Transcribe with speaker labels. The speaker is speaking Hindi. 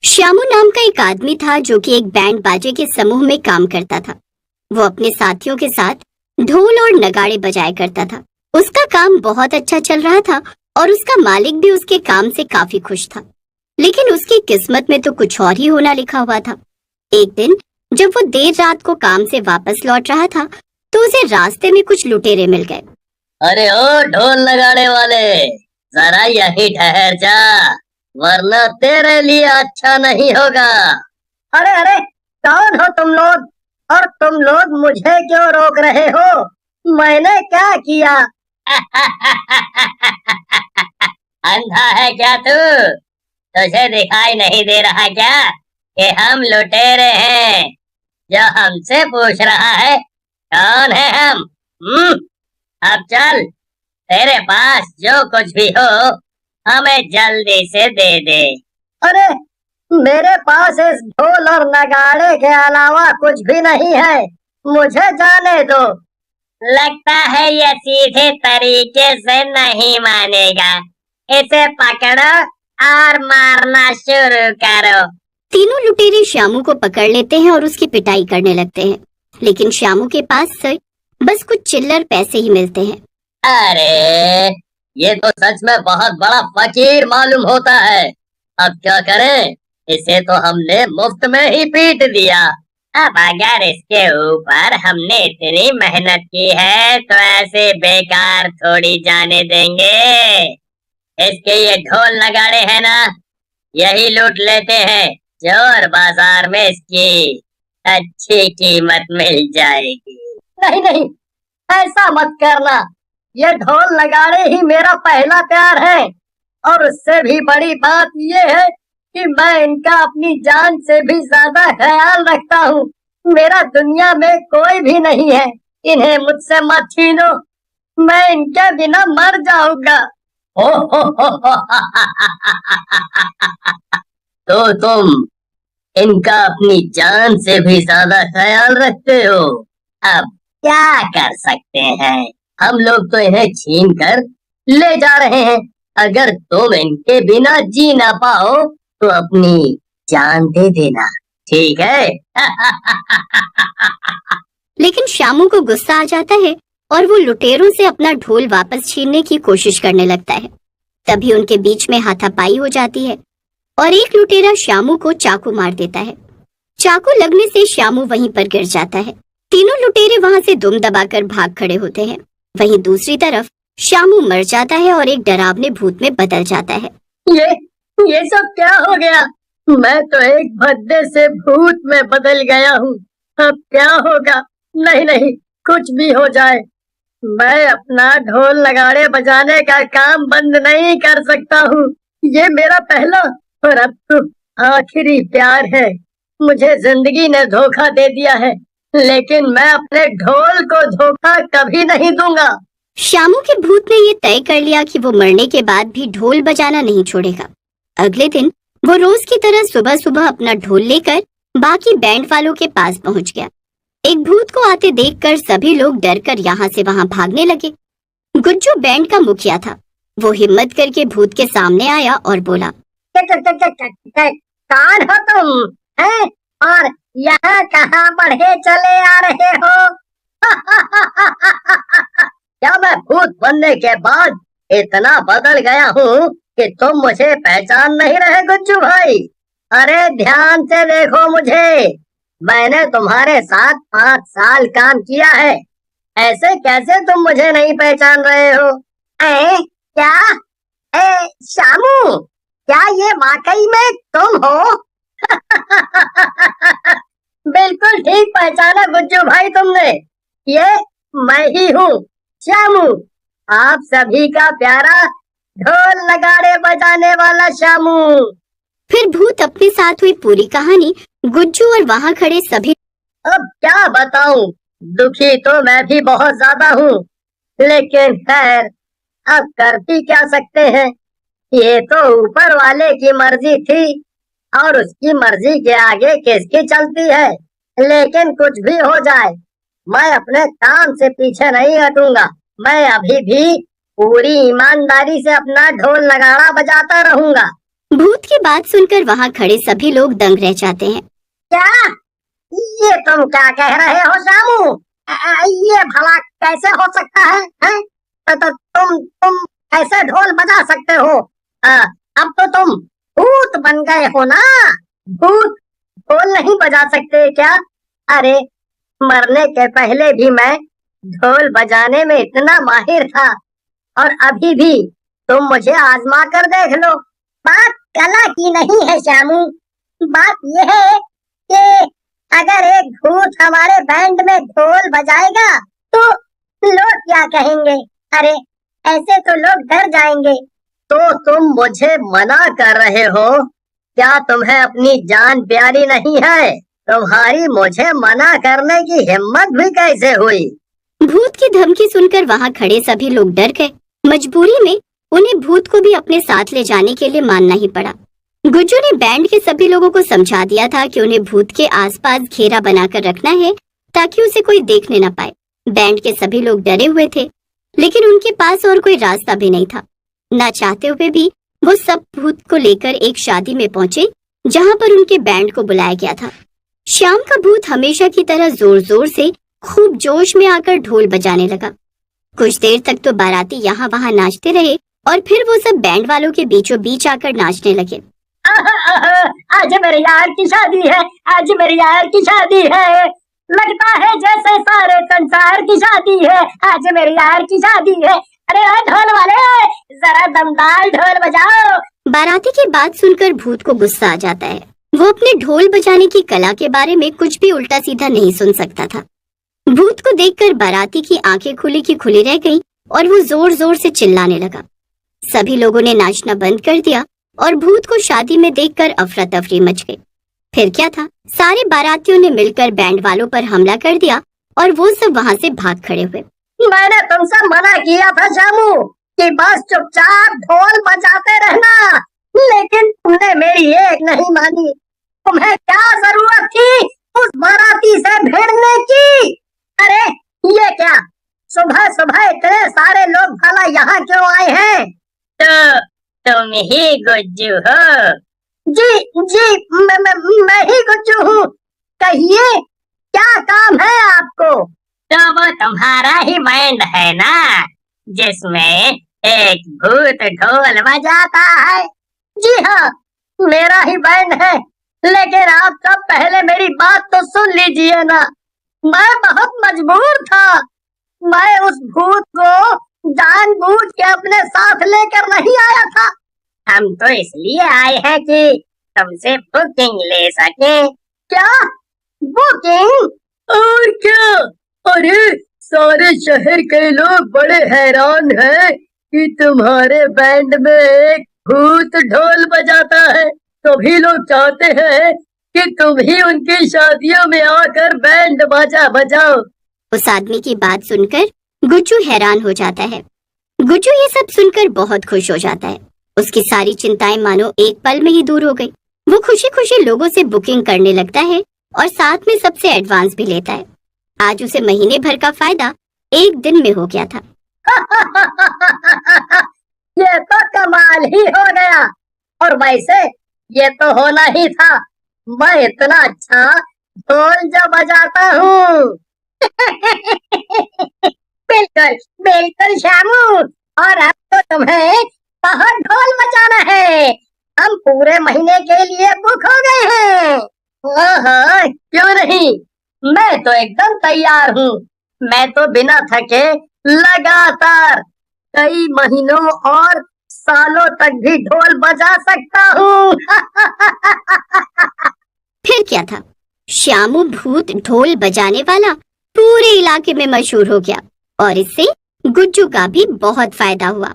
Speaker 1: श्यामू नाम का एक आदमी था जो कि एक बैंड बाजे के समूह में काम करता था। वो अपने साथियों के साथ ढोल और नगाड़े बजाया करता था। उसका काम बहुत अच्छा चल रहा था और उसका मालिक भी उसके काम से काफी खुश था। लेकिन उसकी किस्मत में तो कुछ और ही होना लिखा हुआ था। एक दिन जब वो देर रात को काम से वापस लौट रहा था तो उसे रास्ते में कुछ लुटेरे मिल गए।
Speaker 2: अरे ओ ढोल लगाने वाले, जरा यहीं ठहर जा, वरना तेरे लिए अच्छा नहीं होगा। अरे अरे, कौन हो तुम लोग और तुम लोग मुझे क्यों रोक रहे हो? मैंने क्या किया? अंधा है क्या तू? तुझे दिखाई नहीं दे रहा क्या कि हम लुटेरे हैं? जो हमसे पूछ रहा है कौन है हम? अब चल, तेरे पास जो कुछ भी हो हमें जल्दी से दे दे। अरे, मेरे पास इस ढोल और नगाड़े के अलावा कुछ भी नहीं है, मुझे जाने दो। लगता है ये सीधे तरीके से नहीं मानेगा, इसे पकड़ो और मारना शुरू करो।
Speaker 1: तीनों लुटेरे श्यामू को पकड़ लेते हैं और उसकी पिटाई करने लगते हैं, लेकिन श्यामू के पास से बस कुछ चिल्लर पैसे ही मिलते हैं।
Speaker 2: अरे, ये तो सच में बहुत बड़ा फकीर मालूम होता है। अब क्या करें? इसे तो हमने मुफ्त में ही पीट दिया। अब अगर इसके ऊपर हमने इतनी मेहनत की है तो ऐसे बेकार थोड़ी जाने देंगे। इसके ये ढोल नगाड़े हैं ना, यही लूट लेते हैं, चोर बाजार में इसकी अच्छी कीमत मिल जाएगी। नहीं नहीं, ऐसा मत करना। ये ढोल नगाड़े ही मेरा पहला प्यार है, और उससे भी बड़ी बात ये है कि मैं इनका अपनी जान से भी ज्यादा ख्याल रखता हूँ। मेरा दुनिया में कोई भी नहीं है, इन्हें मुझसे मत छीनो, मैं इनके बिना मर जाऊंगा। तो तुम इनका अपनी जान से भी ज्यादा ख्याल रखते हो। अब क्या कर सकते हैं, हम लोग तो इन्हें छीन कर ले जा रहे हैं। अगर तुम इनके बिना जी ना पाओ तो अपनी जान दे देना, ठीक है?
Speaker 1: लेकिन श्यामू को गुस्सा आ जाता है और वो लुटेरों से अपना ढोल वापस छीनने की कोशिश करने लगता है। तभी उनके बीच में हाथापाई हो जाती है और एक लुटेरा श्यामू को चाकू मार देता है। चाकू लगने से श्यामू वहीं पर गिर जाता है। तीनों लुटेरे वहां से दुम दबाकर भाग खड़े होते हैं। वहीं दूसरी तरफ श्यामू मर जाता है और एक डरावने भूत में बदल जाता है।
Speaker 2: ये सब क्या हो गया? मैं तो एक भद्दे से भूत में बदल गया हूँ। अब क्या होगा? नहीं नहीं, कुछ भी हो जाए, मैं अपना ढोल नगाड़े बजाने का काम बंद नहीं कर सकता हूँ। ये मेरा पहला और अब तो आखिरी प्यार है। मुझे जिंदगी ने धोखा दे दिया है, लेकिन मैं अपने ढोल को धोखा कभी नहीं दूंगा।
Speaker 1: श्यामू के भूत ने ये तय कर लिया कि वो मरने के बाद भी ढोल बजाना नहीं छोड़ेगा। अगले दिन वो रोज की तरह सुबह सुबह अपना ढोल लेकर बाकी बैंड वालों के पास पहुंच गया। एक भूत को आते देखकर सभी लोग डरकर यहाँ से वहाँ भागने लगे। गुज्जू बैंड का मुखिया था। वो हिम्मत करके भूत के सामने आया और बोला,
Speaker 2: कौन हो तुम हैं? और यहाँ कहाँ बढ़े चले आ रहे हो? क्या मैं भूत बनने के बाद इतना बदल गया हूँ कि तुम मुझे पहचान नहीं रहे गुज्जू भाई? अरे ध्यान से देखो मुझे, मैंने तुम्हारे साथ 5 साल काम किया है, ऐसे कैसे तुम मुझे नहीं पहचान रहे हो? क्या? श्यामू, क्या ये वाकई में तुम हो? बिल्कुल ठीक पहचाना गुज्जू भाई तुमने, ये मैं ही हूँ, श्यामू, आप सभी का प्यारा ढोल नगाड़े बजाने वाला श्यामू।
Speaker 1: फिर भूत अपने साथ हुई पूरी कहानी गुज्जू और वहाँ खड़े सभी।
Speaker 2: अब क्या बताऊं, दुखी तो मैं भी बहुत ज्यादा हूँ, लेकिन खैर अब कर भी क्या सकते हैं। ये तो ऊपर वाले की मर्जी थी और उसकी मर्जी के आगे किसकी चलती है। लेकिन कुछ भी हो जाए, मैं अपने काम से पीछे नहीं हटूंगा। मैं अभी भी पूरी ईमानदारी से अपना ढोल नगाड़ा बजाता रहूंगा।
Speaker 1: भूत की बात सुनकर वहाँ खड़े सभी लोग दंग रह जाते हैं।
Speaker 2: क्या? ये तुम क्या कह रहे हो शामू? ये भला कैसे हो सकता है, हैं? तो तुम कैसे ढोल बजा सकते हो? अब तो तुम भूत बन गए हो ना? भूत ढोल नहीं बजा सकते क्या? अरे मरने के पहले भी मैं ढोल बजाने में इतना माहिर था, और अभी भी तुम मुझे आजमा कर देख लो। बात कला की नहीं है श्यामू, बात यह है कि अगर एक भूत हमारे बैंड में ढोल बजाएगा तो लोग क्या कहेंगे? अरे ऐसे तो लोग डर जाएंगे। तो तुम मुझे मना कर रहे हो? क्या तुम्हें अपनी जान प्यारी नहीं है? तुम्हारी मुझे मना करने की हिम्मत भी कैसे हुई?
Speaker 1: भूत की धमकी सुनकर वहाँ खड़े सभी लोग डर गए। मजबूरी में उन्हें भूत को भी अपने साथ ले जाने के लिए मानना ही पड़ा। गुज्जू ने बैंड के सभी लोगों को समझा दिया था कि उन्हें भूत के आसपास घेरा बनाकर रखना है ताकि उसे कोई देखने न पाए। बैंड के सभी लोग डरे हुए थे, लेकिन उनके पास और कोई रास्ता भी नहीं था। ना चाहते हुए भी वो सब भूत को लेकर एक शादी में पहुंचे जहां पर उनके बैंड को बुलाया गया था। श्याम का भूत हमेशा की तरह जोर जोर से खूब जोश में आकर ढोल बजाने लगा। कुछ देर तक तो बाराती यहाँ वहाँ नाचते रहे और फिर वो सब बैंड वालों के बीचों बीच आकर नाचने लगे।
Speaker 2: आज मेरे यार की शादी है, आज मेरे यार की शादी है, लगता है जैसे सारे संसार की शादी है, आज मेरे यार की शादी है। अरे ढोल वाले, जरा दमदार ढोल बजाओ।
Speaker 1: बाराती की बात सुनकर भूत को गुस्सा आ जाता है। वो अपने ढोल बजाने की कला के बारे में कुछ भी उल्टा सीधा नहीं सुन सकता था। भूत को देखकर बाराती की आंखें खुली की खुली रह गईं और वो जोर जोर से चिल्लाने लगा। सभी लोगों ने नाचना बंद कर दिया और भूत को शादी में देखकर अफरा तफरी मच गई। फिर क्या था, सारे बारातियों ने मिलकर बैंड वालों पर हमला कर दिया और वो सब वहाँ से भाग खड़े हुए।
Speaker 2: मैंने तुमसे मना किया था शामू कि बस चुपचाप ढोल बजाते रहना, लेकिन तुमने मेरी एक नहीं मानी। तुम्हें क्या जरूरत थी उस बाराती से भिड़ने की? अरे ये क्या, सुबह सुबह इतने सारे लोग भला यहाँ क्यों आए हैं? तो तुम ही गुज्जू हो? जी मैं ही गुज्जू हूँ। कहिए क्या काम है आपको? तो वो तुम्हारा ही बैंड है ना, जिसमें एक भूत ढोल बजाता है? जी हाँ, मेरा ही बैंड है, लेकिन आप सब पहले मेरी बात तो सुन लीजिए ना। मैं बहुत मजबूर था, मैं उस भूत को जानबूझ के अपने साथ लेकर नहीं आया था। हम तो इसलिए आए हैं कि तुमसे बुकिंग ले सके। क्या बुकिंग? और क्या? अरे सारे शहर के लोग बड़े हैरान हैं कि तुम्हारे बैंड में एक भूत ढोल बजाता है। सभी लोग चाहते हैं कि तुम ही उनकी शादियों में आकर बैंड बाजा बजाओ।
Speaker 1: उस आदमी की बात सुनकर गुज्जू हैरान हो जाता है। गुज्जू ये सब सुनकर बहुत खुश हो जाता है। उसकी सारी चिंताएं मानो एक पल में ही दूर हो गई। वो खुशी खुशी लोगों से बुकिंग करने लगता है और साथ में सबसे एडवांस भी लेता है। आज उसे महीने भर का फायदा एक दिन में हो गया था।
Speaker 2: ये तो कमाल ही हो गया, और वैसे ये तो होना ही था, मैं इतना अच्छा ढोल जो बजाता हूँ। बिल्कुल बिल्कुल शामू, और अब तो तुम्हें बहुत ढोल बजाना है। हम पूरे महीने के लिए बुक हो गए हैं। ओहो, क्यों नहीं, मैं तो एकदम तैयार हूँ। मैं तो बिना थके लगातार कई महीनों और सालों तक भी ढोल बजा सकता हूँ।
Speaker 1: फिर क्या था, श्यामू भूत ढोल बजाने वाला पूरे इलाके में मशहूर हो गया और इससे गुज्जू का भी बहुत फायदा हुआ।